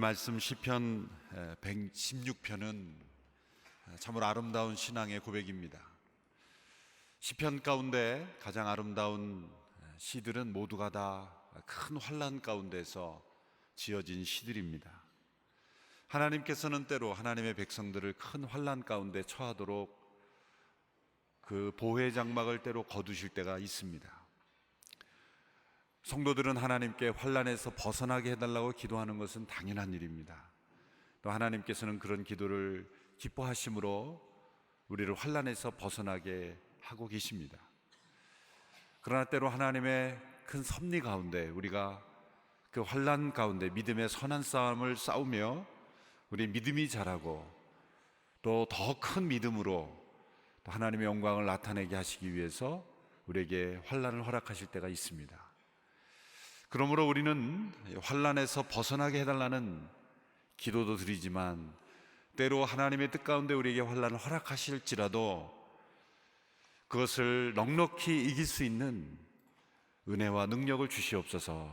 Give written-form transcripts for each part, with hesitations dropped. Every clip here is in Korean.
말씀 시편 116편은 참으로 아름다운 신앙의 고백입니다. 시편 가운데 가장 아름다운 시들은 모두가 다 큰 환난 가운데서 지어진 시들입니다. 하나님께서는 때로 하나님의 백성들을 큰 환난 가운데 처하도록 그 보호의 장막을 때로 거두실 때가 있습니다. 성도들은 하나님께 환난에서 벗어나게 해달라고 기도하는 것은 당연한 일입니다. 또 하나님께서는 그런 기도를 기뻐하심으로 우리를 환난에서 벗어나게 하고 계십니다. 그러나 때로 하나님의 큰 섭리 가운데 우리가 그 환난 가운데 믿음의 선한 싸움을 싸우며 우리 믿음이 자라고 또 더 큰 믿음으로 또 하나님의 영광을 나타내게 하시기 위해서 우리에게 환난을 허락하실 때가 있습니다. 그러므로 우리는 환난에서 벗어나게 해달라는 기도도 드리지만 때로 하나님의 뜻 가운데 우리에게 환난을 허락하실지라도 그것을 넉넉히 이길 수 있는 은혜와 능력을 주시옵소서,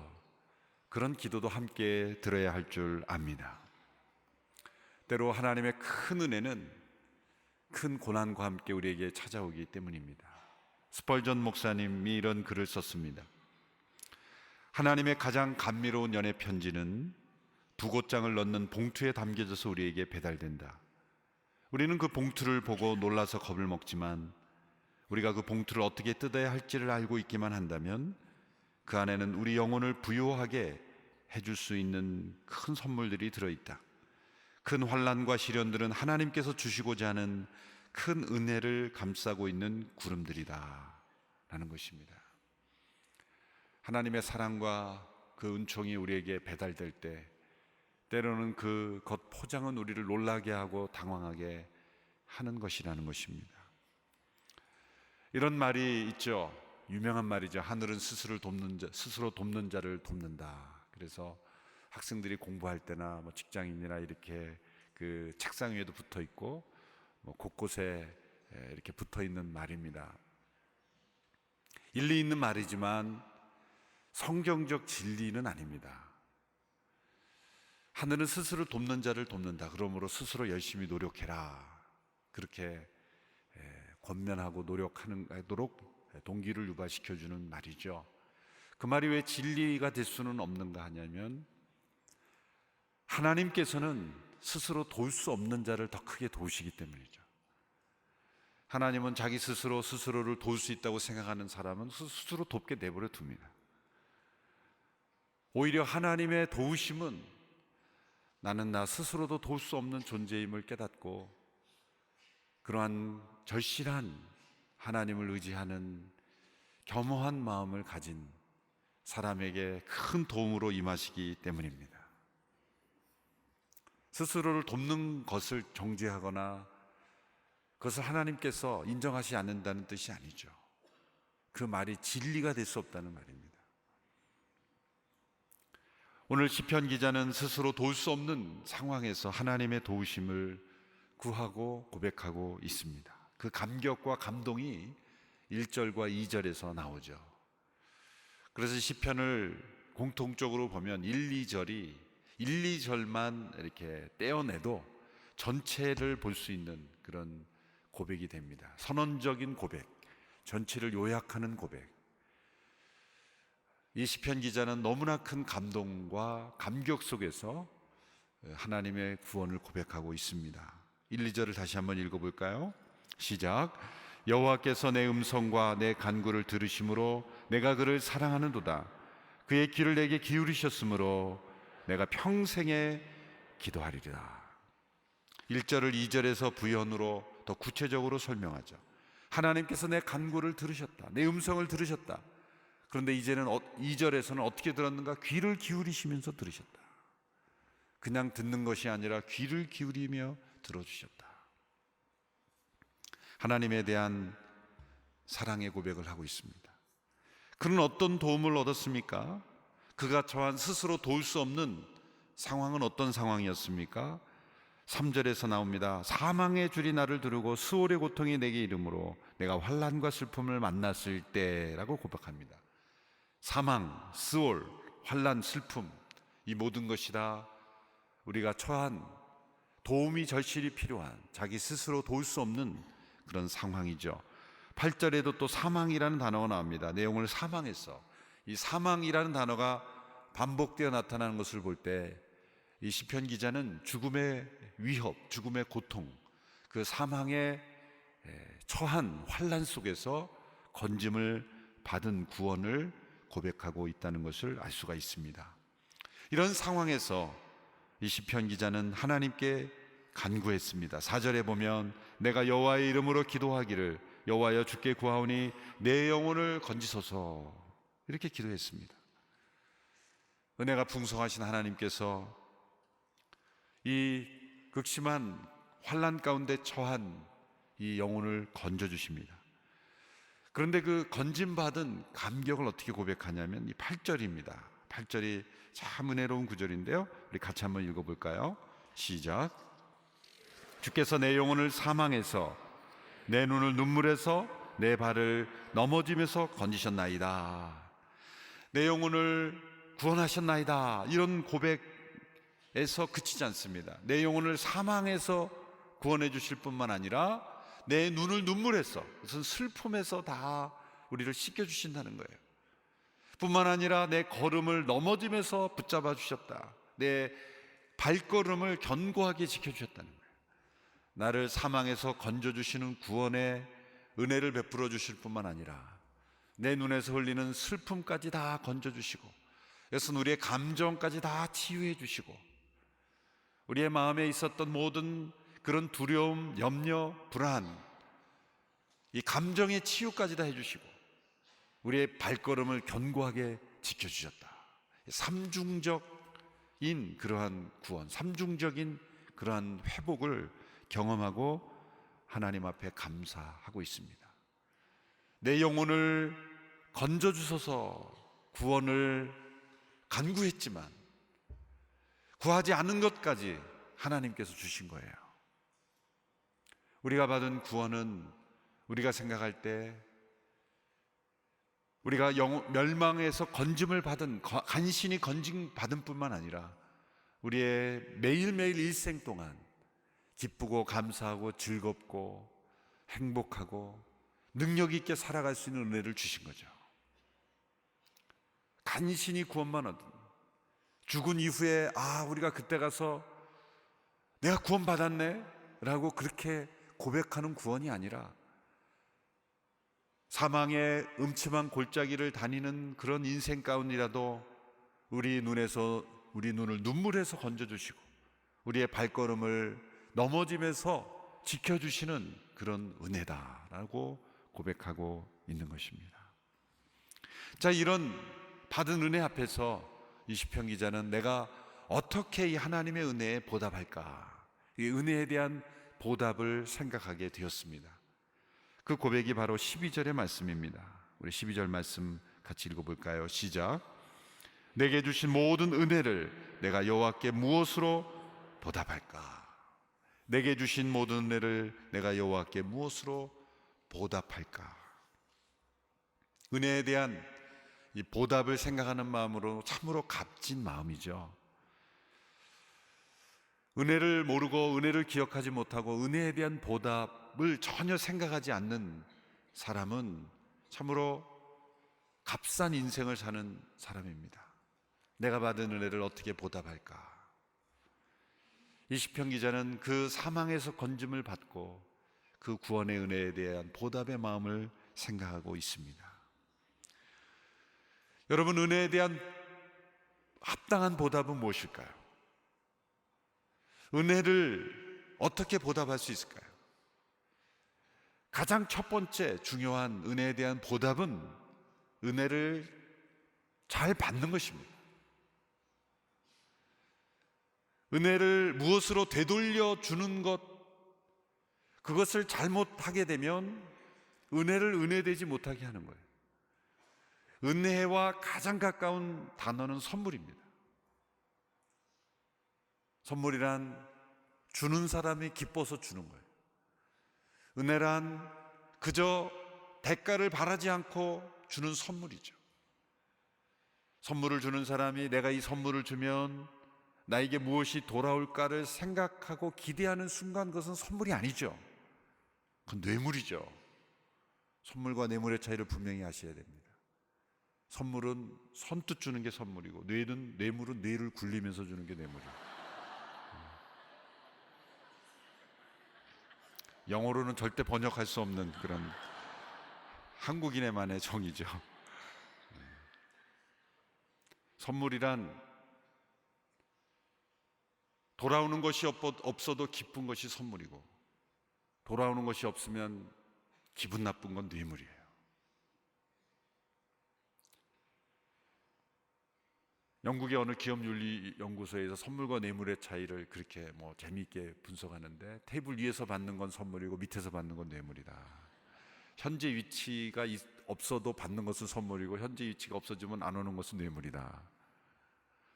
그런 기도도 함께 들어야 할 줄 압니다. 때로 하나님의 큰 은혜는 큰 고난과 함께 우리에게 찾아오기 때문입니다. 스펄전 목사님이 이런 글을 썼습니다. 하나님의 가장 감미로운 연애 편지는 두 곳장을 넣는 봉투에 담겨져서 우리에게 배달된다. 우리는 그 봉투를 보고 놀라서 겁을 먹지만 우리가 그 봉투를 어떻게 뜯어야 할지를 알고 있기만 한다면 그 안에는 우리 영혼을 부유하게 해줄 수 있는 큰 선물들이 들어있다. 큰 환난과 시련들은 하나님께서 주시고자 하는 큰 은혜를 감싸고 있는 구름들이다 라는 것입니다. 하나님의 사랑과 그 은총이 우리에게 배달될 때 때로는 그 겉 포장은 우리를 놀라게 하고 당황하게 하는 것이라는 것입니다. 이런 말이 있죠. 유명한 말이죠. 하늘은 스스로 돕는 자를 돕는다. 그래서 학생들이 공부할 때나 직장인이나 이렇게 그 책상 위에도 붙어 있고 곳곳에 이렇게 붙어 있는 말입니다. 일리 있는 말이지만 성경적 진리는 아닙니다. 하늘은 스스로 돕는 자를 돕는다. 그러므로 스스로 열심히 노력해라. 그렇게 권면하고 노력하도록 동기를 유발시켜주는 말이죠. 그 말이 왜 진리가 될 수는 없는가 하냐면 하나님께서는 스스로 도울 수 없는 자를 더 크게 도우시기 때문이죠. 하나님은 자기 스스로를 도울 수 있다고 생각하는 사람은 스스로 돕게 내버려 둡니다. 오히려 하나님의 도우심은 나는 나 스스로도 도울 수 없는 존재임을 깨닫고 그러한 절실한 하나님을 의지하는 겸허한 마음을 가진 사람에게 큰 도움으로 임하시기 때문입니다. 스스로를 돕는 것을 정죄하거나 그것을 하나님께서 인정하지 않는다는 뜻이 아니죠. 그 말이 진리가 될 수 없다는 말입니다. 오늘 시편 기자는 스스로 도울 수 없는 상황에서 하나님의 도우심을 구하고 고백하고 있습니다. 그 감격과 감동이 1절과 2절에서 나오죠. 그래서 시편을 공통적으로 보면 1, 2절만 이렇게 떼어내도 전체를 볼 수 있는 그런 고백이 됩니다. 선언적인 고백, 전체를 요약하는 고백. 이 시편 기자는 너무나 큰 감동과 감격 속에서 하나님의 구원을 고백하고 있습니다. 1, 2절을 다시 한번 읽어볼까요? 시작. 여호와께서 내 음성과 내 간구를 들으심으로 내가 그를 사랑하는도다. 그의 귀를 내게 기울이셨으므로 내가 평생에 기도하리라. 1절을 2절에서 부연으로 더 구체적으로 설명하죠. 하나님께서 내 간구를 들으셨다. 내 음성을 들으셨다. 그런데 이제는 2절에서는 어떻게 들었는가? 귀를 기울이시면서 들으셨다. 그냥 듣는 것이 아니라 귀를 기울이며 들어주셨다. 하나님에 대한 사랑의 고백을 하고 있습니다. 그는 어떤 도움을 얻었습니까? 그가 처한 스스로 도울 수 없는 상황은 어떤 상황이었습니까? 3절에서 나옵니다. 사망의 줄이 나를 두르고 수월의 고통이 내게 이르므로 내가 환난과 슬픔을 만났을 때라고 고백합니다. 사망, 스월, 환난, 슬픔, 이 모든 것이 다 우리가 처한 도움이 절실히 필요한 자기 스스로 도울 수 없는 그런 상황이죠. 8절에도 또 사망이라는 단어가 나옵니다. 내용을 사망해서 이 사망이라는 단어가 반복되어 나타나는 것을 볼 때 이 시편 기자는 죽음의 위협, 죽음의 고통, 그 사망의 처한 환난 속에서 건짐을 받은 구원을 고백하고 있다는 것을 알 수가 있습니다. 이런 상황에서 이 시편 기자는 하나님께 간구했습니다. 4절에 보면 내가 여호와의 이름으로 기도하기를 여호와여 주께 구하오니 내 영혼을 건지소서 이렇게 기도했습니다. 은혜가 풍성하신 하나님께서 이 극심한 환난 가운데 처한 이 영혼을 건져주십니다. 그런데 그 건짐받은 감격을 어떻게 고백하냐면 이 8절입니다. 8절이 참 은혜로운 구절인데요, 우리 같이 한번 읽어볼까요? 시작. 주께서 내 영혼을 사망에서 내 눈을 눈물에서 내 발을 넘어짐에서 건지셨나이다. 내 영혼을 구원하셨나이다. 이런 고백에서 그치지 않습니다. 내 영혼을 사망에서 구원해 주실 뿐만 아니라 내 눈을 눈물에서, 무슨 슬픔에서 다 우리를 씻겨주신다는 거예요. 뿐만 아니라 내 걸음을 넘어짐에서 붙잡아 주셨다. 내 발걸음을 견고하게 지켜주셨다는 거예요. 나를 사망에서 건져주시는 구원의 은혜를 베풀어 주실 뿐만 아니라 내 눈에서 흘리는 슬픔까지 다 건져주시고, 여기서 우리의 감정까지 다 치유해 주시고, 우리의 마음에 있었던 모든 그런 두려움, 염려, 불안, 이 감정의 치유까지 다 해주시고 우리의 발걸음을 견고하게 지켜주셨다. 삼중적인 그러한 구원, 삼중적인 그러한 회복을 경험하고 하나님 앞에 감사하고 있습니다. 내 영혼을 건져주소서 구원을 간구했지만 구하지 않은 것까지 하나님께서 주신 거예요. 우리가 받은 구원은 우리가 생각할 때 우리가 멸망에서 건짐을 받은, 간신히 건짐받은 뿐만 아니라 우리의 매일매일 일생 동안 기쁘고 감사하고 즐겁고 행복하고 능력 있게 살아갈 수 있는 은혜를 주신 거죠. 간신히 구원만 얻은, 죽은 이후에 우리가 그때 가서 내가 구원받았네 라고 그렇게 고백하는 구원이 아니라 사망의 음침한 골짜기를 다니는 그런 인생 가운데라도 우리 눈을 눈물에서 건져주시고 우리의 발걸음을 넘어짐에서 지켜주시는 그런 은혜다라고 고백하고 있는 것입니다. 자, 이런 받은 은혜 앞에서 이 시편 기자는 내가 어떻게 이 하나님의 은혜에 보답할까, 이 은혜에 대한 보답을 생각하게 되었습니다. 그 고백이 바로 12절의 말씀입니다. 우리 12절 말씀 같이 읽어볼까요? 시작. 내게 주신 모든 은혜를 내가 여호와께 무엇으로 보답할까? 내게 주신 모든 은혜를 내가 여호와께 무엇으로 보답할까? 은혜에 대한 이 보답을 생각하는 마음으로 참으로 값진 마음이죠. 은혜를 모르고 은혜를 기억하지 못하고 은혜에 대한 보답을 전혀 생각하지 않는 사람은 참으로 값싼 인생을 사는 사람입니다. 내가 받은 은혜를 어떻게 보답할까? 이 시편 기자는 그 사망에서 건짐을 받고 그 구원의 은혜에 대한 보답의 마음을 생각하고 있습니다. 여러분, 은혜에 대한 합당한 보답은 무엇일까요? 은혜를 어떻게 보답할 수 있을까요? 가장 첫 번째 중요한 은혜에 대한 보답은 은혜를 잘 받는 것입니다. 은혜를 무엇으로 되돌려 주는 것, 그것을 잘못하게 되면 은혜를 은혜되지 못하게 하는 거예요. 은혜와 가장 가까운 단어는 선물입니다. 선물이란 주는 사람이 기뻐서 주는 거예요. 은혜란 그저 대가를 바라지 않고 주는 선물이죠. 선물을 주는 사람이 내가 이 선물을 주면 나에게 무엇이 돌아올까를 생각하고 기대하는 순간 그것은 선물이 아니죠. 그건 뇌물이죠. 선물과 뇌물의 차이를 분명히 아셔야 됩니다. 선물은 선뜻 주는 게 선물이고 뇌물은 뇌를 굴리면서 주는 게 뇌물이에요. 영어로는 절대 번역할 수 없는 그런 한국인의만의 정의죠. 선물이란 돌아오는 것이 없어도 기쁜 것이 선물이고, 돌아오는 것이 없으면 기분 나쁜 건 뇌물이에요. 영국의 어느 기업윤리연구소에서 선물과 뇌물의 차이를 그렇게 재미있게 분석하는데, 테이블 위에서 받는 건 선물이고 밑에서 받는 건 뇌물이다. 현재 위치가 없어도 받는 것은 선물이고 현재 위치가 없어지면 안 오는 것은 뇌물이다.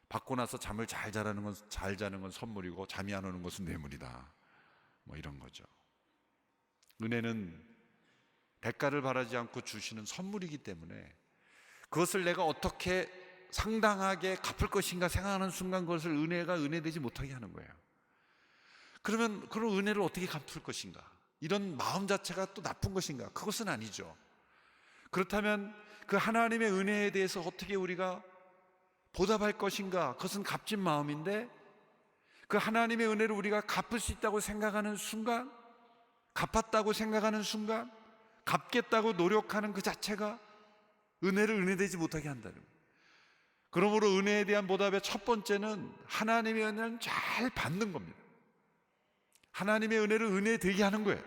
받고 나서 잠을 잘 자는 건 선물이고 잠이 안 오는 것은 뇌물이다. 이런 거죠. 은혜는 대가를 바라지 않고 주시는 선물이기 때문에 그것을 내가 어떻게 상당하게 갚을 것인가 생각하는 순간 그것을 은혜가 은혜되지 못하게 하는 거예요. 그러면 그런 은혜를 어떻게 갚을 것인가? 이런 마음 자체가 또 나쁜 것인가? 그것은 아니죠. 그렇다면 그 하나님의 은혜에 대해서 어떻게 우리가 보답할 것인가? 그것은 값진 마음인데, 그 하나님의 은혜를 우리가 갚을 수 있다고 생각하는 순간, 갚았다고 생각하는 순간, 갚겠다고 노력하는 그 자체가 은혜를 은혜되지 못하게 한다는 거예요. 그러므로 은혜에 대한 보답의 첫 번째는 하나님의 은혜를 잘 받는 겁니다. 하나님의 은혜를 은혜되게 하는 거예요.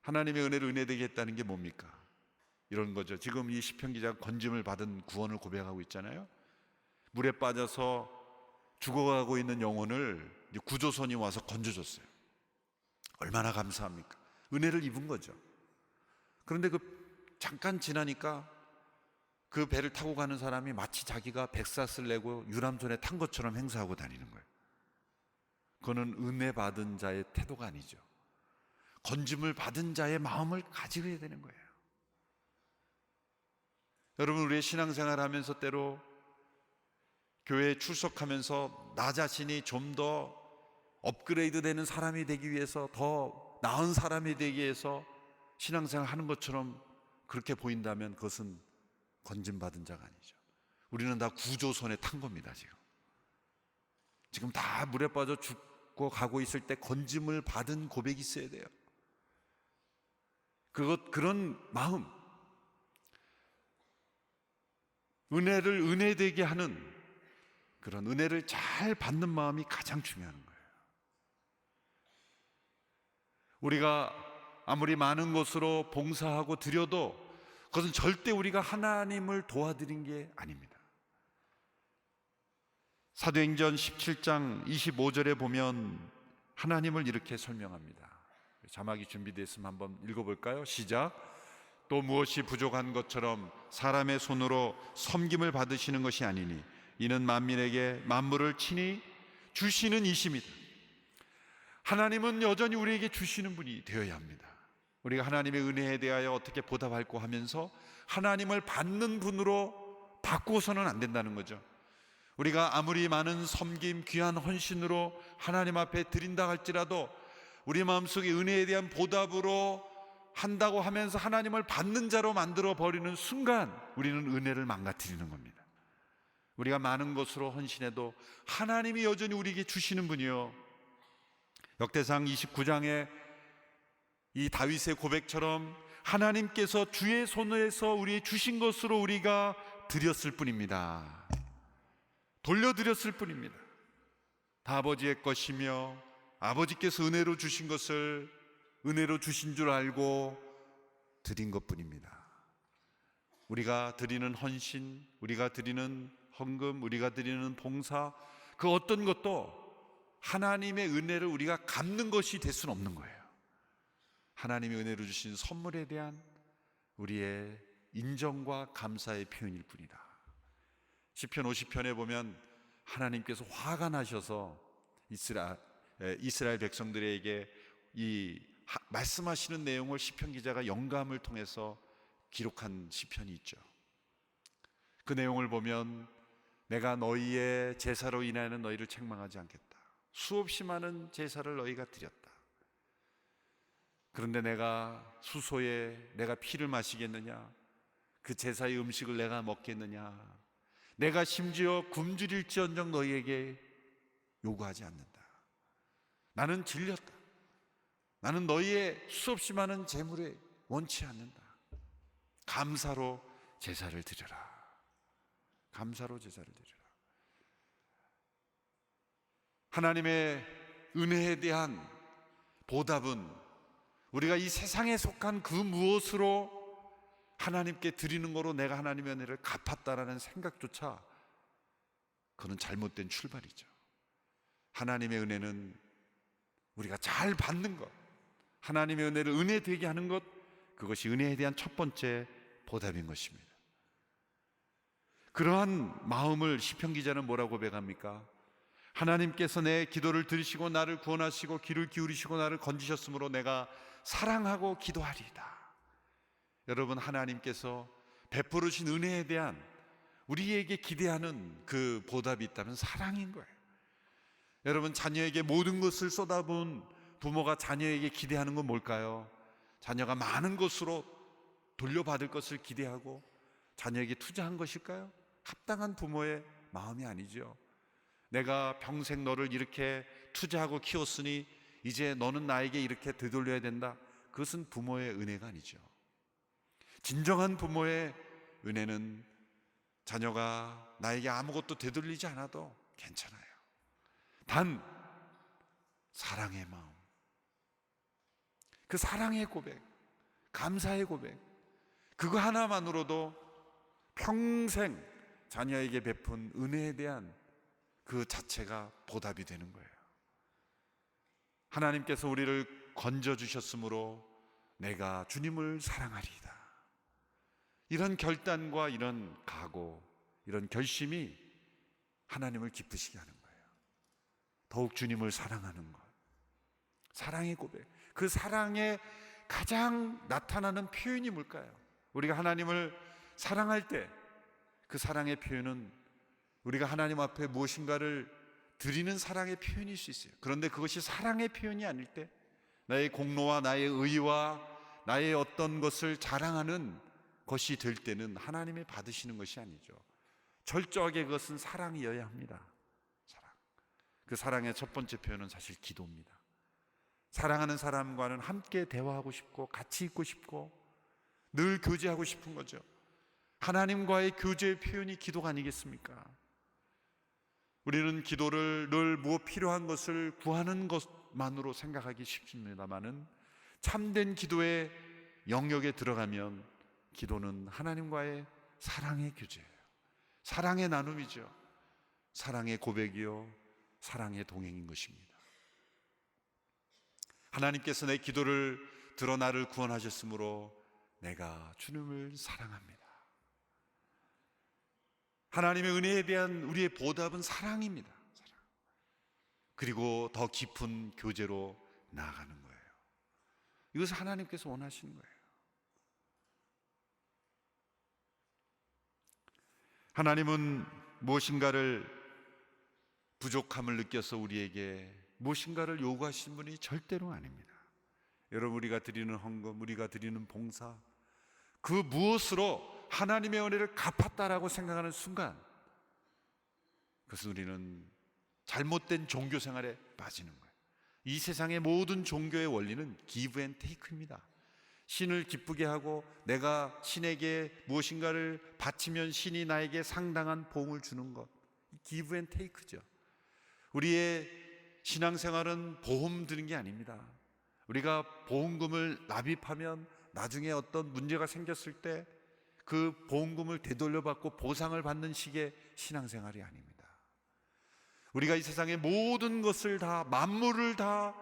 하나님의 은혜를 은혜되게 했다는 게 뭡니까? 이런 거죠. 지금 이 시편 기자가 건짐을 받은 구원을 고백하고 있잖아요. 물에 빠져서 죽어가고 있는 영혼을 구조선이 와서 건져줬어요. 얼마나 감사합니까? 은혜를 입은 거죠. 그런데 잠깐 지나니까 그 배를 타고 가는 사람이 마치 자기가 백사스를 내고 유람선에 탄 것처럼 행사하고 다니는 거예요. 그거는 은혜 받은 자의 태도가 아니죠. 건짐을 받은 자의 마음을 가지게 되는 거예요. 여러분, 우리의 신앙생활 하면서 때로 교회에 출석하면서 나 자신이 좀 더 업그레이드 되는 사람이 되기 위해서, 더 나은 사람이 되기 위해서 신앙생활 하는 것처럼 그렇게 보인다면 그것은 건짐받은 자가 아니죠. 우리는 다 구조선에 탄 겁니다. 지금 다 물에 빠져 죽고 가고 있을 때 건짐을 받은 고백이 있어야 돼요. 그런 마음, 은혜를 은혜되게 하는 그런 은혜를 잘 받는 마음이 가장 중요한 거예요. 우리가 아무리 많은 것으로 봉사하고 드려도 그것은 절대 우리가 하나님을 도와드린 게 아닙니다. 사도행전 17장 25절에 보면 하나님을 이렇게 설명합니다. 자막이 준비되었으면 한번 읽어볼까요? 시작. 또 무엇이 부족한 것처럼 사람의 손으로 섬김을 받으시는 것이 아니니 이는 만민에게 만물을 친히 주시는 이심이다. 하나님은 여전히 우리에게 주시는 분이 되어야 합니다. 우리가 하나님의 은혜에 대하여 어떻게 보답할까 하면서 하나님을 받는 분으로 바꾸어서는 안 된다는 거죠. 우리가 아무리 많은 섬김, 귀한 헌신으로 하나님 앞에 드린다 할지라도 우리 마음속에 은혜에 대한 보답으로 한다고 하면서 하나님을 받는 자로 만들어 버리는 순간 우리는 은혜를 망가뜨리는 겁니다. 우리가 많은 것으로 헌신해도 하나님이 여전히 우리에게 주시는 분이요, 역대상 29장에 이 다윗의 고백처럼 하나님께서 주의 손에서 우리의 주신 것으로 우리가 드렸을 뿐입니다. 돌려드렸을 뿐입니다. 다 아버지의 것이며 아버지께서 은혜로 주신 것을 은혜로 주신 줄 알고 드린 것뿐입니다. 우리가 드리는 헌신, 우리가 드리는 헌금, 우리가 드리는 봉사, 그 어떤 것도 하나님의 은혜를 우리가 갚는 것이 될 수는 없는 거예요. 하나님의 은혜로 주신 선물에 대한 우리의 인정과 감사의 표현일 뿐이다. 시편 50편에 보면 하나님께서 화가 나셔서 이스라엘 백성들에게 이 말씀하시는 내용을 시편 기자가 영감을 통해서 기록한 시편이 있죠. 그 내용을 보면 내가 너희의 제사로 인하여 너희를 책망하지 않겠다. 수없이 많은 제사를 너희가 드렸다. 그런데 내가 수소에 내가 피를 마시겠느냐? 그 제사의 음식을 내가 먹겠느냐? 내가 심지어 굶주릴지언정 너희에게 요구하지 않는다. 나는 질렸다. 나는 너희의 수없이 많은 재물에 원치 않는다. 감사로 제사를 드려라. 감사로 제사를 드려라. 하나님의 은혜에 대한 보답은 우리가 이 세상에 속한 그 무엇으로 하나님께 드리는 거로 내가 하나님의 은혜를 갚았다라는 생각조차 그건 잘못된 출발이죠. 하나님의 은혜는 우리가 잘 받는 것, 하나님의 은혜를 은혜 되게 하는 것, 그것이 은혜에 대한 첫 번째 보답인 것입니다. 그러한 마음을 시편 기자는 뭐라고 고백합니까? 하나님께서 내 기도를 들으시고 나를 구원하시고 귀를 기울이시고 나를 건지셨으므로 내가 사랑하고 기도하리이다. 여러분, 하나님께서 베풀으신 은혜에 대한 우리에게 기대하는 그 보답이 있다면 사랑인 거예요. 여러분, 자녀에게 모든 것을 쏟아부은 부모가 자녀에게 기대하는 건 뭘까요? 자녀가 많은 것으로 돌려받을 것을 기대하고 자녀에게 투자한 것일까요? 합당한 부모의 마음이 아니죠. 내가 평생 너를 이렇게 투자하고 키웠으니 이제 너는 나에게 이렇게 되돌려야 된다. 그것은 부모의 은혜가 아니죠. 진정한 부모의 은혜는 자녀가 나에게 아무것도 되돌리지 않아도 괜찮아요. 단 사랑의 마음, 그 사랑의 고백, 감사의 고백, 그거 하나만으로도 평생 자녀에게 베푼 은혜에 대한 그 자체가 보답이 되는 거예요. 하나님께서 우리를 건져주셨으므로 내가 주님을 사랑하리이다. 이런 결단과 이런 각오, 이런 결심이 하나님을 기쁘시게 하는 거예요. 더욱 주님을 사랑하는 것, 사랑의 고백. 그 사랑의 가장 나타나는 표현이 뭘까요? 우리가 하나님을 사랑할 때 그 사랑의 표현은 우리가 하나님 앞에 무엇인가를 드리는 사랑의 표현일 수 있어요. 그런데 그것이 사랑의 표현이 아닐 때, 나의 공로와 나의 의와 나의 어떤 것을 자랑하는 것이 될 때는 하나님이 받으시는 것이 아니죠. 철저하게 그것은 사랑이어야 합니다. 사랑. 그 사랑의 첫 번째 표현은 사실 기도입니다. 사랑하는 사람과는 함께 대화하고 싶고 같이 있고 싶고 늘 교제하고 싶은 거죠. 하나님과의 교제의 표현이 기도가 아니겠습니까? 우리는 기도를 늘 무엇 필요한 것을 구하는 것만으로 생각하기 쉽습니다만은 참된 기도의 영역에 들어가면 기도는 하나님과의 사랑의 교제예요. 사랑의 나눔이죠. 사랑의 고백이요, 사랑의 동행인 것입니다. 하나님께서 내 기도를 들어 나를 구원하셨으므로 내가 주님을 사랑합니다. 하나님의 은혜에 대한 우리의 보답은 사랑입니다. 사랑. 그리고 더 깊은 교제로 나아가는 거예요. 이것을 하나님께서 원하시는 거예요. 하나님은 무엇인가를 부족함을 느껴서 우리에게 무엇인가를 요구하시는 분이 절대로 아닙니다. 여러분, 우리가 드리는 헌금, 우리가 드리는 봉사, 그 무엇으로 하나님의 은혜를 갚았다라고 생각하는 순간 그것은 우리는 잘못된 종교 생활에 빠지는 거예요. 이 세상의 모든 종교의 원리는 give and take입니다. 신을 기쁘게 하고 내가 신에게 무엇인가를 바치면 신이 나에게 상당한 보응을 주는 것, give and take죠. 우리의 신앙생활은 보험 드는 게 아닙니다. 우리가 보험금을 납입하면 나중에 어떤 문제가 생겼을 때 그 보험금을 되돌려받고 보상을 받는 식의 신앙생활이 아닙니다. 우리가 이 세상의 모든 것을 다, 만물을 다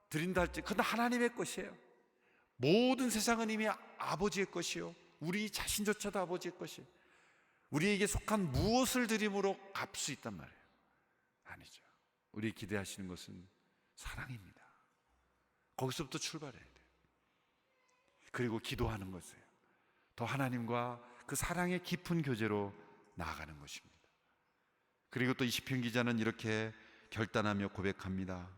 드린다 할지 그건 하나님의 것이에요. 모든 세상은 이미 아버지의 것이요, 우리 자신조차도 아버지의 것이에요. 우리에게 속한 무엇을 드림으로 갚을 수 있단 말이에요? 아니죠. 우리 기대하시는 것은 사랑입니다. 거기서부터 출발해야 돼요. 그리고 기도하는 것이에요. 더 하나님과 그 사랑의 깊은 교제로 나아가는 것입니다. 그리고 또 이 시편 기자는 이렇게 결단하며 고백합니다.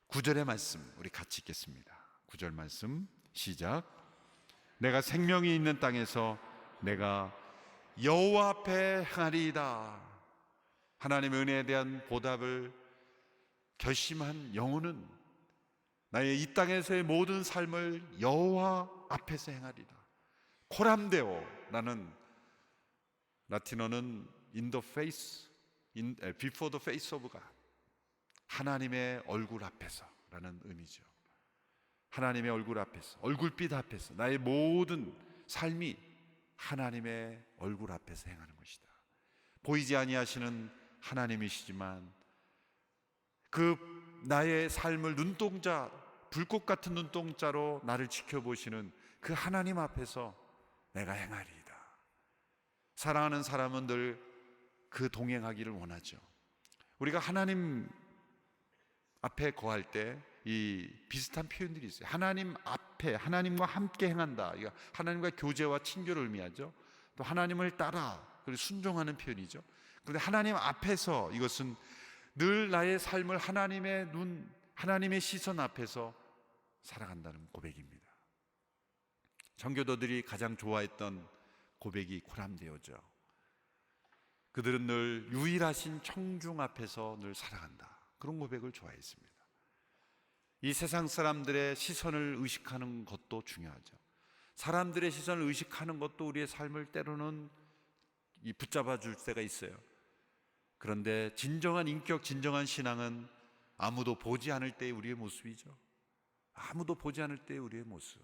9절의 말씀 우리 같이 읽겠습니다. 9절 말씀 시작. 내가 생명이 있는 땅에서 내가 여호와 앞에 행하리이다. 하나님의 은혜에 대한 보답을 결심한 영혼은 나의 이 땅에서의 모든 삶을 여호와 앞에서 행하리라. 코람데오라는 라틴어는 in the face, before the face of God, 하나님의 얼굴 앞에서라는 의미죠. 하나님의 얼굴 앞에서, 얼굴빛 앞에서 나의 모든 삶이 하나님의 얼굴 앞에서 행하는 것이다. 보이지 아니하시는 하나님이시지만 그 나의 삶을 눈동자, 불꽃 같은 눈동자로 나를 지켜보시는 그 하나님 앞에서 내가 행하리이다. 사랑하는 사람은 늘 그 동행하기를 원하죠. 우리가 하나님 앞에 거할 때 이 비슷한 표현들이 있어요. 하나님 앞에, 하나님과 함께 행한다. 이거 하나님과 교제와 친교를 의미하죠. 또 하나님을 따라, 그리고 순종하는 표현이죠. 그런데 하나님 앞에서, 이것은 늘 나의 삶을 하나님의 눈, 하나님의 시선 앞에서 살아간다는 고백입니다. 정교도들이 가장 좋아했던 고백이 코람데오죠. 그들은 늘 유일하신 청중 앞에서 늘 살아간다. 그런 고백을 좋아했습니다. 이 세상 사람들의 시선을 의식하는 것도 중요하죠. 사람들의 시선을 의식하는 것도 우리의 삶을 때로는 붙잡아 줄 때가 있어요. 그런데 진정한 인격, 진정한 신앙은 아무도 보지 않을 때의 우리의 모습이죠. 아무도 보지 않을 때의 우리의 모습.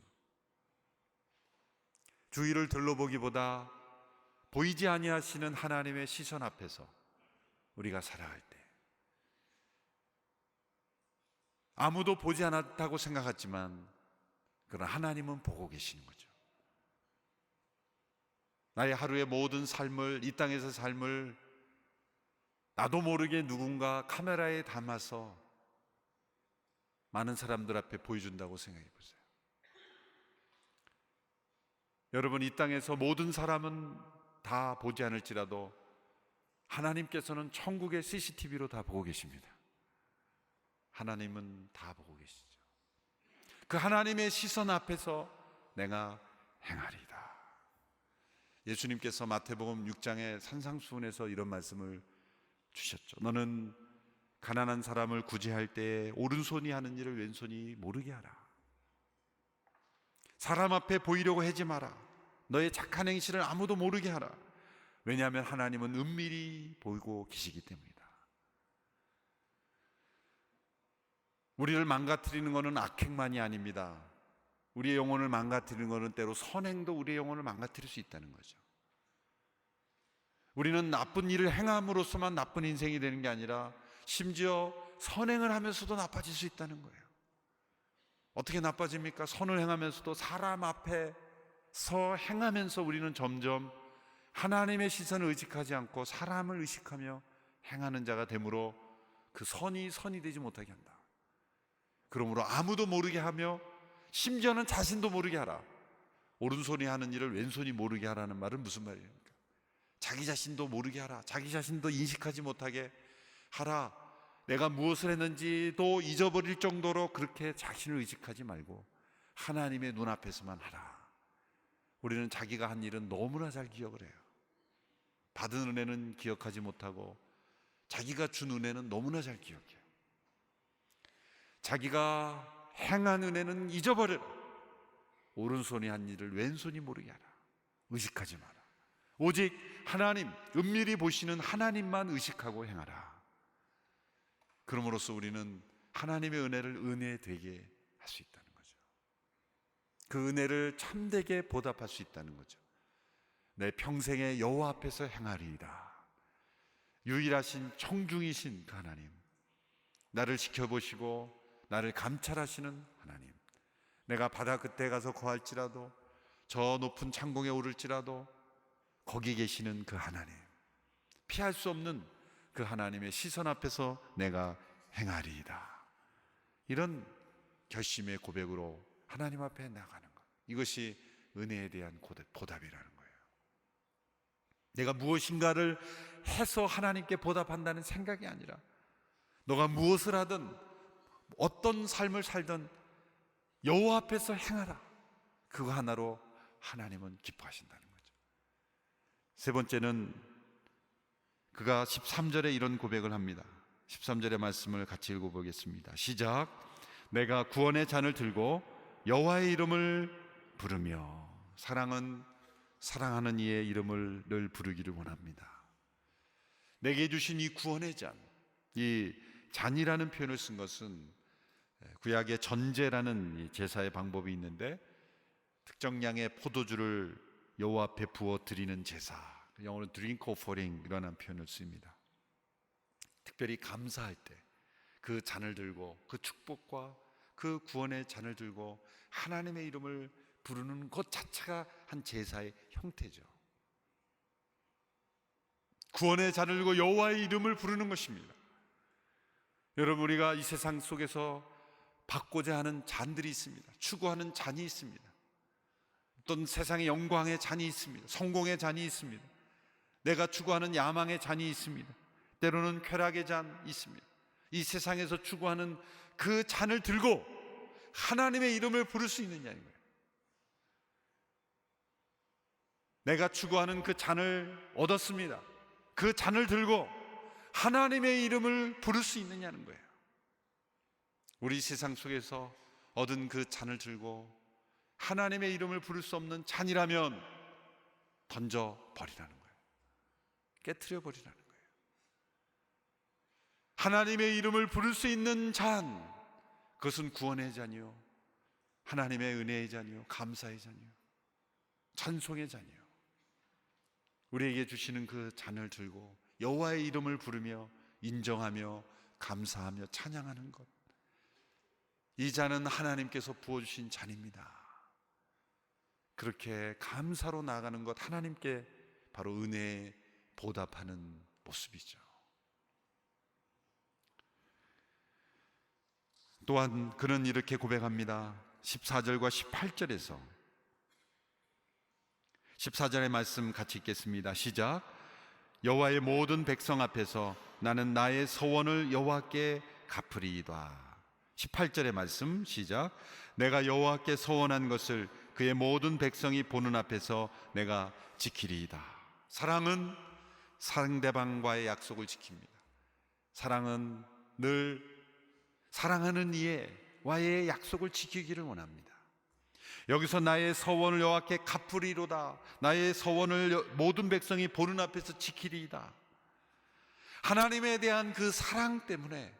주위를 둘러보기보다 보이지 아니하시는 하나님의 시선 앞에서 우리가 살아갈 때, 아무도 보지 않았다고 생각했지만 그러나 하나님은 보고 계시는 거죠. 나의 하루의 모든 삶을, 이 땅에서 삶을 나도 모르게 누군가 카메라에 담아서 많은 사람들 앞에 보여준다고 생각해 보세요. 여러분, 이 땅에서 모든 사람은 다 보지 않을지라도 하나님께서는 천국의 CCTV로 다 보고 계십니다. 하나님은 다 보고 계시죠. 그 하나님의 시선 앞에서 내가 행하리다. 예수님께서 마태복음 6장의 산상수훈에서 이런 말씀을 주셨죠. 너는 가난한 사람을 구제할 때에 오른손이 하는 일을 왼손이 모르게 하라. 사람 앞에 보이려고 하지 마라. 너의 착한 행실을 아무도 모르게 하라. 왜냐하면 하나님은 은밀히 보이고 계시기 때문이다. 우리를 망가뜨리는 것은 악행만이 아닙니다. 우리의 영혼을 망가뜨리는 것은 때로 선행도 우리의 영혼을 망가뜨릴 수 있다는 거죠. 우리는 나쁜 일을 행함으로써만 나쁜 인생이 되는 게 아니라 심지어 선행을 하면서도 나빠질 수 있다는 거예요. 어떻게 나빠집니까? 선을 행하면서도 사람 앞에서 행하면서 우리는 점점 하나님의 시선을 의식하지 않고 사람을 의식하며 행하는 자가 되므로 그 선이 되지 못하게 한다. 그러므로 아무도 모르게 하며 심지어는 자신도 모르게 하라. 오른손이 하는 일을 왼손이 모르게 하라는 말은 무슨 말입니까? 자기 자신도 모르게 하라. 자기 자신도 인식하지 못하게 하라. 내가 무엇을 했는지도 잊어버릴 정도로 그렇게 자신을 의식하지 말고 하나님의 눈앞에서만 하라. 우리는 자기가 한 일은 너무나 잘 기억을 해요. 받은 은혜는 기억하지 못하고 자기가 준 은혜는 너무나 잘 기억해요. 자기가 행한 은혜는 잊어버려라. 오른손이 한 일을 왼손이 모르게 하라. 의식하지 마라. 오직 하나님, 은밀히 보시는 하나님만 의식하고 행하라. 그럼으로써 우리는 하나님의 은혜를 은혜되게 할 수 있다는 거죠. 그 은혜를 참되게 보답할 수 있다는 거죠. 내 평생의 여호와 앞에서 행하리이다. 유일하신 청중이신 그 하나님, 나를 지켜보시고 나를 감찰하시는 하나님, 내가 바다 끝에 가서 거할지라도 저 높은 창공에 오를지라도 거기 계시는 그 하나님, 피할 수 없는 그 하나님의 시선 앞에서 내가 행하리이다. 이런 결심의 고백으로 하나님 앞에 나가는 것, 이것이 은혜에 대한 보답이라는 거예요. 내가 무엇인가를 해서 하나님께 보답한다는 생각이 아니라 너가 무엇을 하든 어떤 삶을 살든 여호와 앞에서 행하라. 그거 하나로 하나님은 기뻐하신다는 거죠. 세 번째는 그가 13절에 이런 고백을 합니다. 13절의 말씀을 같이 읽어보겠습니다. 시작. 내가 구원의 잔을 들고 여호와의 이름을 부르며. 사랑은 사랑하는 이의 이름을 늘 부르기를 원합니다. 내게 주신 이 구원의 잔, 이 잔이라는 표현을 쓴 것은 구약의 전제라는 이 제사의 방법이 있는데 특정 양의 포도주를 여호와 앞에 부어 드리는 제사, 영어로 drink offering이라는 표현을 씁니다. 특별히 감사할 때 그 잔을 들고 그 축복과 그 구원의 잔을 들고 하나님의 이름을 부르는 것 자체가 한 제사의 형태죠. 구원의 잔을 들고 여호와의 이름을 부르는 것입니다. 여러분, 우리가 이 세상 속에서 받고자 하는 잔들이 있습니다. 추구하는 잔이 있습니다. 어떤 세상의 영광의 잔이 있습니다. 성공의 잔이 있습니다. 내가 추구하는 야망의 잔이 있습니다. 때로는 쾌락의 잔이 있습니다. 이 세상에서 추구하는 그 잔을 들고 하나님의 이름을 부를 수 있느냐는 거예요. 내가 추구하는 그 잔을 얻었습니다. 그 잔을 들고 하나님의 이름을 부를 수 있느냐는 거예요. 우리 세상 속에서 얻은 그 잔을 들고 하나님의 이름을 부를 수 없는 잔이라면 던져버리라는 거예요. 깨트려버리라는 거예요. 하나님의 이름을 부를 수 있는 잔, 그것은 구원의 잔이요, 하나님의 은혜의 잔이요, 감사의 잔이요, 찬송의 잔이요. 우리에게 주시는 그 잔을 들고 여호와의 이름을 부르며 인정하며 감사하며 찬양하는 것, 이 잔은 하나님께서 부어주신 잔입니다. 그렇게 감사로 나아가는 것, 하나님께 바로 은혜에 보답하는 모습이죠. 또한 그는 이렇게 고백합니다. 14절과 18절에서 14절의 말씀 같이 읽겠습니다. 시작. 여호와의 모든 백성 앞에서 나는 나의 서원을 여호와께 갚으리이다. 18절의 말씀 시작. 내가 여호와께 서원한 것을 그의 모든 백성이 보는 앞에서 내가 지키리이다. 사랑은 상대방과의 약속을 지킵니다. 사랑은 늘 사랑하는 이와의 약속을 지키기를 원합니다. 여기서 나의 서원을 여호와께 갚으리로다. 나의 서원을 모든 백성이 보는 앞에서 지키리이다. 하나님에 대한 그 사랑 때문에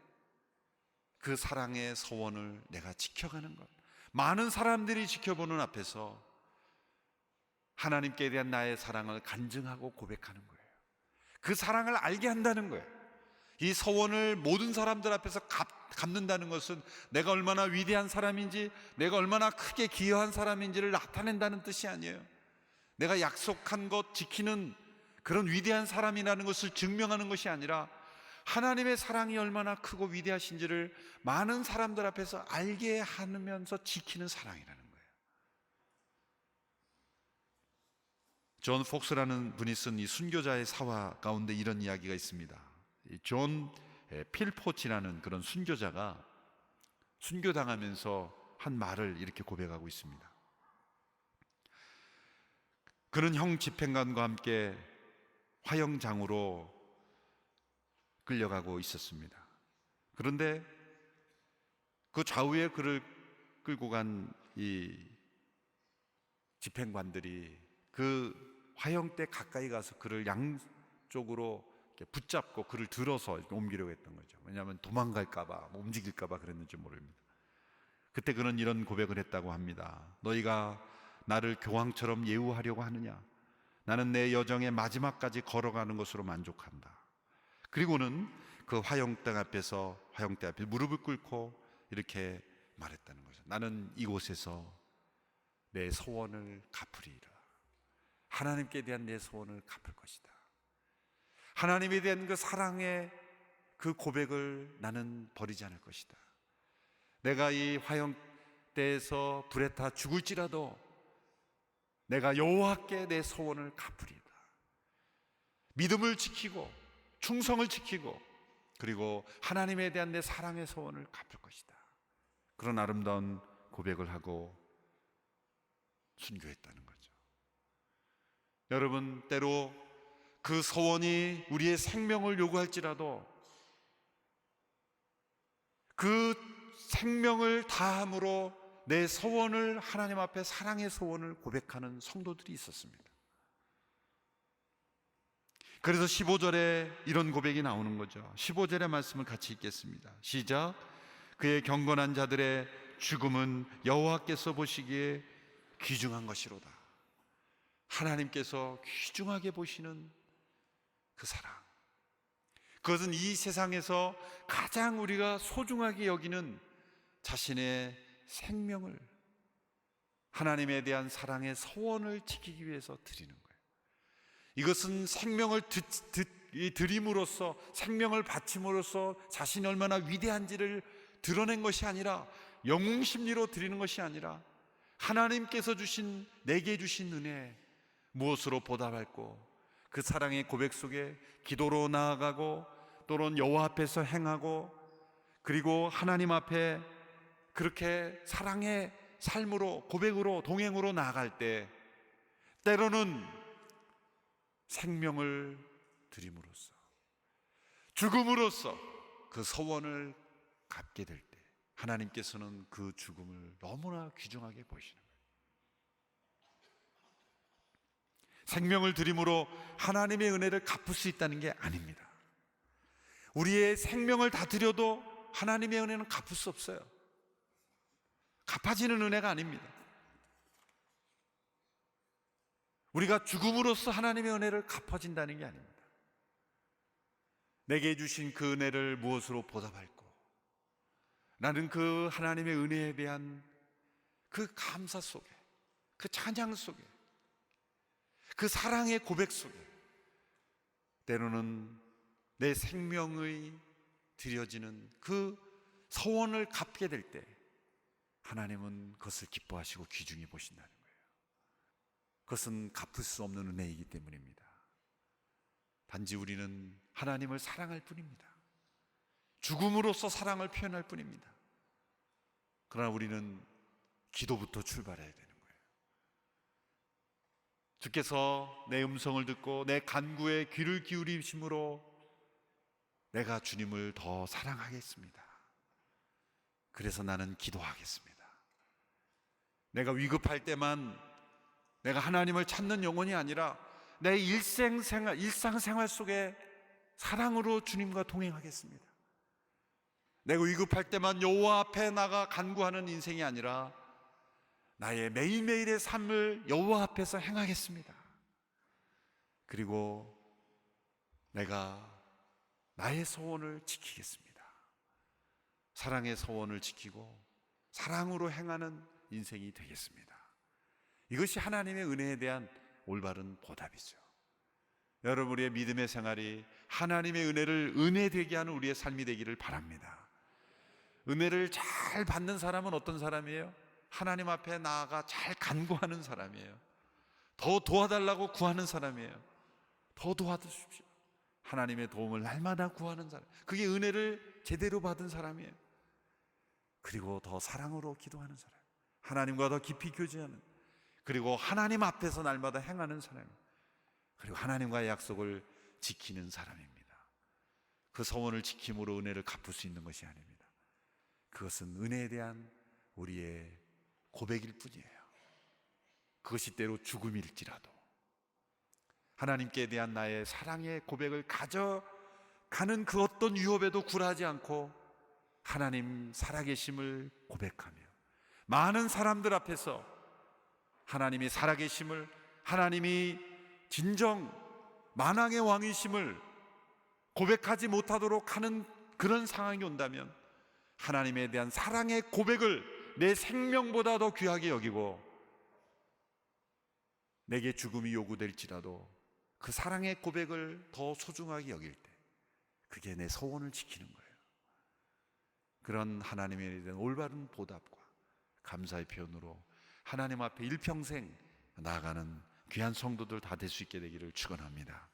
그 사랑의 서원을 내가 지켜가는 것, 많은 사람들이 지켜보는 앞에서 하나님께 대한 나의 사랑을 간증하고 고백하는 거예요. 그 사랑을 알게 한다는 거예요. 이 서원을 모든 사람들 앞에서 갚는다는 것은 내가 얼마나 위대한 사람인지, 내가 얼마나 크게 기여한 사람인지를 나타낸다는 뜻이 아니에요. 내가 약속한 것 지키는 그런 위대한 사람이라는 것을 증명하는 것이 아니라 하나님의 사랑이 얼마나 크고 위대하신지를 많은 사람들 앞에서 알게 하면서 지키는 사랑이라는 거예요. 존 폭스라는 분이 쓴 이 순교자의 사화 가운데 이런 이야기가 있습니다. 존 필포치라는 그런 순교자가 순교당하면서 한 말을 이렇게 고백하고 있습니다. 그는 형 집행관과 함께 화영장으로 끌려가고 있었습니다. 그런데 그 좌우에 그를 끌고 간 이 집행관들이 그 화형대 가까이 가서 그를 양쪽으로 붙잡고 그를 들어서 옮기려고 했던 거죠. 왜냐하면 도망갈까봐, 움직일까봐 그랬는지 모릅니다. 그때 그는 이런 고백을 했다고 합니다. 너희가 나를 교황처럼 예우하려고 하느냐? 나는 내 여정의 마지막까지 걸어가는 것으로 만족한다. 그리고는 그 화형대 앞에 무릎을 꿇고 이렇게 말했다는 거죠. 나는 이곳에서 내 소원을 갚으리라. 하나님께 대한 내 소원을 갚을 것이다. 하나님에 대한 그 사랑의 그 고백을 나는 버리지 않을 것이다. 내가 이 화형대에서 불에 타 죽을지라도 내가 여호와께 내 소원을 갚으리다. 믿음을 지키고 충성을 지키고 그리고 하나님에 대한 내 사랑의 소원을 갚을 것이다. 그런 아름다운 고백을 하고 순교했다는 거죠. 여러분, 때로 그 소원이 우리의 생명을 요구할지라도 그 생명을 다함으로 내 소원을 하나님 앞에 사랑의 소원을 고백하는 성도들이 있었습니다. 그래서 15절에 이런 고백이 나오는 거죠. 15절의 말씀을 같이 읽겠습니다. 시작. 그의 경건한 자들의 죽음은 여호와께서 보시기에 귀중한 것이로다. 하나님께서 귀중하게 보시는 그 사랑, 그것은 이 세상에서 가장 우리가 소중하게 여기는 자신의 생명을, 하나님에 대한 사랑의 소원을 지키기 위해서 드리는 거예요. 이것은 생명을 드림으로써, 생명을 바침으로써 자신이 얼마나 위대한지를 드러낸 것이 아니라, 영웅 심리로 드리는 것이 아니라 하나님께서 주신, 내게 주신 은혜, 무엇으로 보답할고 그 사랑의 고백 속에 기도로 나아가고 또는 여호와 앞에서 행하고 그리고 하나님 앞에 그렇게 사랑의 삶으로, 고백으로, 동행으로 나아갈 때 때로는 생명을 드림으로써, 죽음으로써 그 소원을 갚게 될 때 하나님께서는 그 죽음을 너무나 귀중하게 보시는 거예요. 생명을 드림으로 하나님의 은혜를 갚을 수 있다는 게 아닙니다. 우리의 생명을 다 드려도 하나님의 은혜는 갚을 수 없어요. 갚아지는 은혜가 아닙니다. 우리가 죽음으로써 하나님의 은혜를 갚아진다는 게 아닙니다. 내게 주신 그 은혜를 무엇으로 보답할고, 나는 그 하나님의 은혜에 대한 그 감사 속에, 그 찬양 속에, 그 사랑의 고백 속에 때로는 내 생명의 드려지는 그 소원을 갚게 될 때 하나님은 그것을 기뻐하시고 귀중히 보신다는 거예요. 그것은 갚을 수 없는 은혜이기 때문입니다. 단지 우리는 하나님을 사랑할 뿐입니다. 죽음으로써 사랑을 표현할 뿐입니다. 그러나 우리는 기도부터 출발해야 되는 거예요. 주께서 내 음성을 듣고 내 간구에 귀를 기울이심으로 내가 주님을 더 사랑하겠습니다. 그래서 나는 기도하겠습니다. 내가 위급할 때만 내가 하나님을 찾는 영혼이 아니라 내 일상생활 속에 사랑으로 주님과 동행하겠습니다. 내가 위급할 때만 여호와 앞에 나가 간구하는 인생이 아니라 나의 매일매일의 삶을 여호와 앞에서 행하겠습니다. 그리고 내가 나의 소원을 지키겠습니다. 사랑의 소원을 지키고 사랑으로 행하는 인생이 되겠습니다. 이것이 하나님의 은혜에 대한 올바른 보답이죠. 여러분, 우리의 믿음의 생활이 하나님의 은혜를 은혜되게 하는 우리의 삶이 되기를 바랍니다. 은혜를 잘 받는 사람은 어떤 사람이에요? 하나님 앞에 나아가 잘 간구하는 사람이에요. 더 도와달라고 구하는 사람이에요. 더 도와주십시오. 하나님의 도움을 날마다 구하는 사람, 그게 은혜를 제대로 받은 사람이에요. 그리고 더 사랑으로 기도하는 사람, 하나님과 더 깊이 교제하는, 그리고 하나님 앞에서 날마다 행하는 사람, 그리고 하나님과의 약속을 지키는 사람입니다. 그 소원을 지킴으로 은혜를 갚을 수 있는 것이 아닙니다. 그것은 은혜에 대한 우리의 고백일 뿐이에요. 그것이 때로 죽음일지라도 하나님께 대한 나의 사랑의 고백을 가져가는 그 어떤 유혹에도 굴하지 않고 하나님 살아계심을 고백하며 많은 사람들 앞에서 하나님이 살아계심을, 하나님이 진정 만왕의 왕이심을 고백하지 못하도록 하는 그런 상황이 온다면 하나님에 대한 사랑의 고백을 내 생명보다 더 귀하게 여기고 내게 죽음이 요구될지라도 그 사랑의 고백을 더 소중하게 여길 때 그게 내 소원을 지키는 거예요. 그런 하나님에 대한 올바른 보답과 감사의 표현으로 하나님 앞에 일평생 나아가는 귀한 성도들 다 될 수 있게 되기를 축원합니다.